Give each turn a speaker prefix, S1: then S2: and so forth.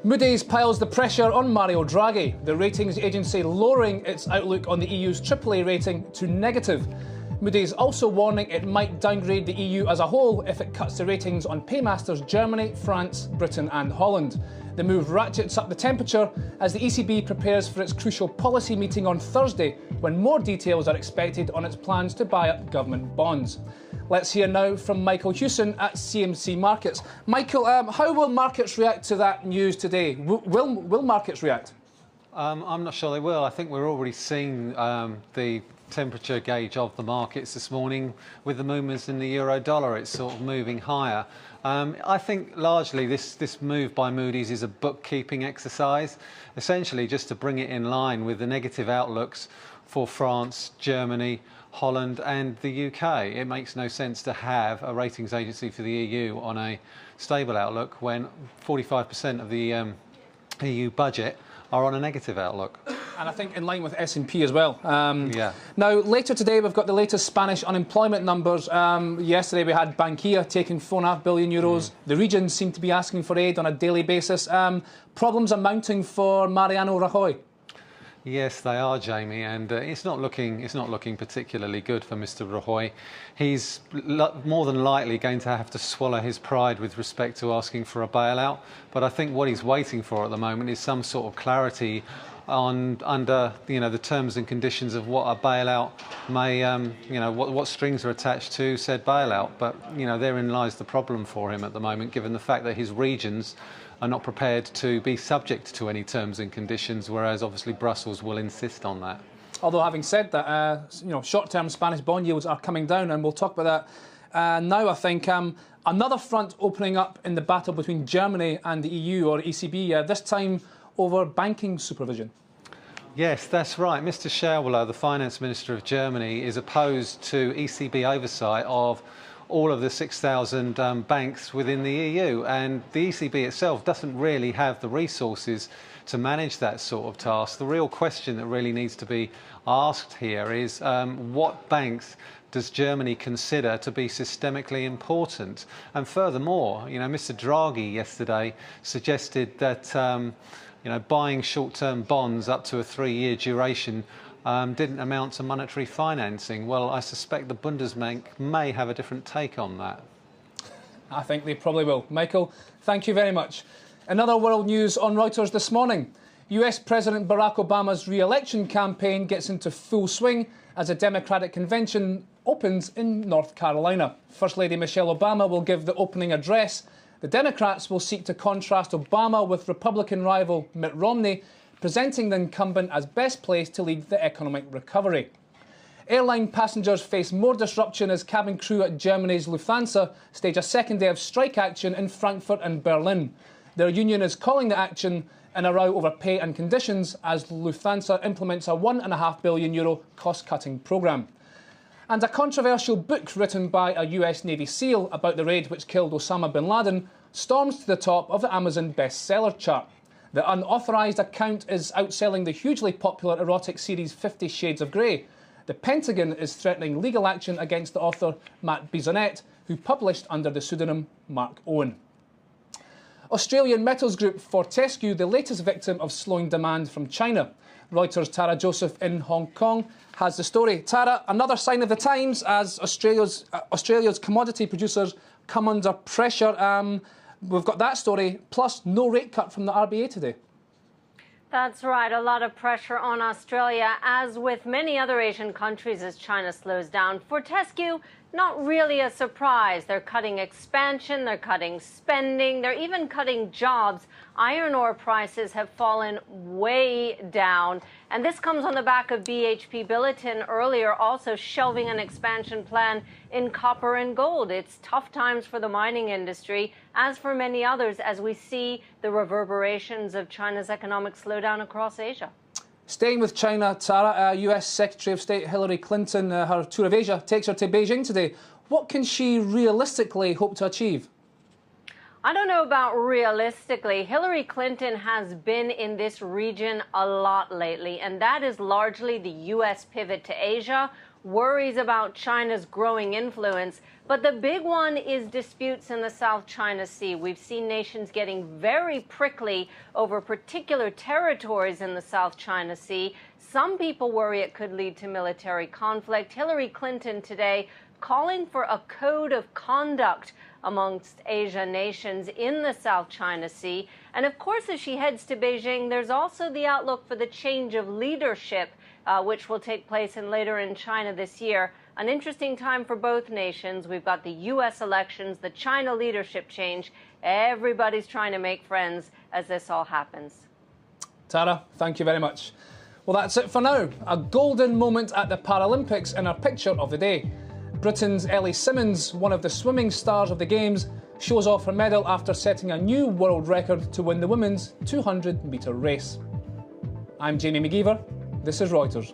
S1: Moody's piles the pressure on Mario Draghi, the ratings agency lowering its outlook on the EU's AAA rating to negative. Moody's also warning it might downgrade the EU as a whole if it cuts the ratings on paymasters Germany, France, Britain and Holland. The move ratchets up the temperature as the ECB prepares for its crucial policy meeting on Thursday, when more details are expected on its plans to buy up government bonds. Let's hear now from Michael Hewson at CMC Markets. Michael, how will markets react to that news today? Will markets react?
S2: I'm not sure they will. I think we're already seeing the temperature gauge of the markets this morning with the movements in the euro-dollar. It's sort of moving higher. I think largely this move by Moody's is a bookkeeping exercise, essentially just to bring it in line with the negative outlooks for France, Germany, Holland and the UK. It makes no sense to have a ratings agency for the EU on a stable outlook when 45% of the EU budget are on a negative outlook.
S1: And I think in line with S&P as well.
S2: Yeah.
S1: Now, later today, we've got the latest Spanish unemployment numbers. Yesterday, we had Bankia taking €4.5 billion. The regions seem to be asking for aid on a daily basis. Problems are mounting for Mariano Rajoy.
S2: Yes, they are, Jamie, and it's not looking particularly good for Mr. Rajoy. He's more than likely going to have to swallow his pride with respect to asking for a bailout. But I think what he's waiting for at the moment is some sort of clarity under the terms and conditions of what a bailout may what strings are attached to said bailout. But therein lies the problem for him at the moment, given the fact that his regions are not prepared to be subject to any terms and conditions, whereas obviously Brussels will insist on that.
S1: Although having said that, short-term Spanish bond yields are coming down, and we'll talk about that now. I think another front opening up in the battle between Germany and the EU or ECB, this time over banking supervision.
S2: Yes, that's right. Mr. Schäuble, the finance minister of Germany, is opposed to ECB oversight of all of the 6,000 banks within the EU, and the ECB itself doesn't really have the resources to manage that sort of task. The real question that really needs to be asked here is what banks does Germany consider to be systemically important? And furthermore, Mr. Draghi yesterday suggested that buying short-term bonds up to a 3-year duration didn't amount to monetary financing. Well, I suspect the Bundesbank may have a different take on that.
S1: I think they probably will. Michael, thank you very much. Another world news on Reuters this morning. US President Barack Obama's re-election campaign gets into full swing as a Democratic convention opens in North Carolina. First Lady Michelle Obama will give the opening address. The Democrats will seek to contrast Obama with Republican rival Mitt Romney, presenting the incumbent as best placed to lead the economic recovery. Airline passengers face more disruption as cabin crew at Germany's Lufthansa stage a second day of strike action in Frankfurt and Berlin. Their union is calling the action in a row over pay and conditions as Lufthansa implements a €1.5 billion cost-cutting programme. And a controversial book written by a US Navy SEAL about the raid which killed Osama bin Laden storms to the top of the Amazon bestseller chart. The unauthorised account is outselling the hugely popular erotic series 50 Shades of Grey. The Pentagon is threatening legal action against the author Matt Bissonnette, who published under the pseudonym Mark Owen. Australian metals group Fortescue, the latest victim of slowing demand from China. Reuters' Tara Joseph in Hong Kong has the story. Tara, another sign of the times as Australia's commodity producers come under pressure. We've got that story, plus no rate cut from the RBA today.
S3: That's right. A lot of pressure on Australia, as with many other Asian countries as China slows down. Fortescue, not really a surprise. They're cutting expansion, they're cutting spending, they're even cutting jobs. Iron ore prices have fallen way down. And this comes on the back of BHP Billiton earlier also shelving an expansion plan in copper and gold. It's tough times for the mining industry, as for many others, as we see the reverberations of China's economic slowdown across Asia.
S1: Staying with China, Tara, US Secretary of State Hillary Clinton, her tour of Asia takes her to Beijing today. What can she realistically hope to achieve?
S3: I don't know about realistically. Hillary Clinton has been in this region a lot lately, and that is largely the U.S. pivot to Asia, worries about China's growing influence. But the big one is disputes in the South China Sea. We've seen nations getting very prickly over particular territories in the South China Sea. Some people worry it could lead to military conflict. Hillary Clinton today calling for a code of conduct amongst Asia nations in the South China Sea. And of course, as she heads to Beijing, there's also the outlook for the change of leadership, which will take place later in China this year. An interesting time for both nations. We've got the U.S. elections, the China leadership change. Everybody's trying to make friends as this all happens.
S1: Tara, thank you very much. Well, that's it for now. A golden moment at the Paralympics in our picture of the day. Britain's Ellie Simmonds, one of the swimming stars of the Games, shows off her medal after setting a new world record to win the women's 200-metre race. I'm Jamie McGeever. This is Reuters.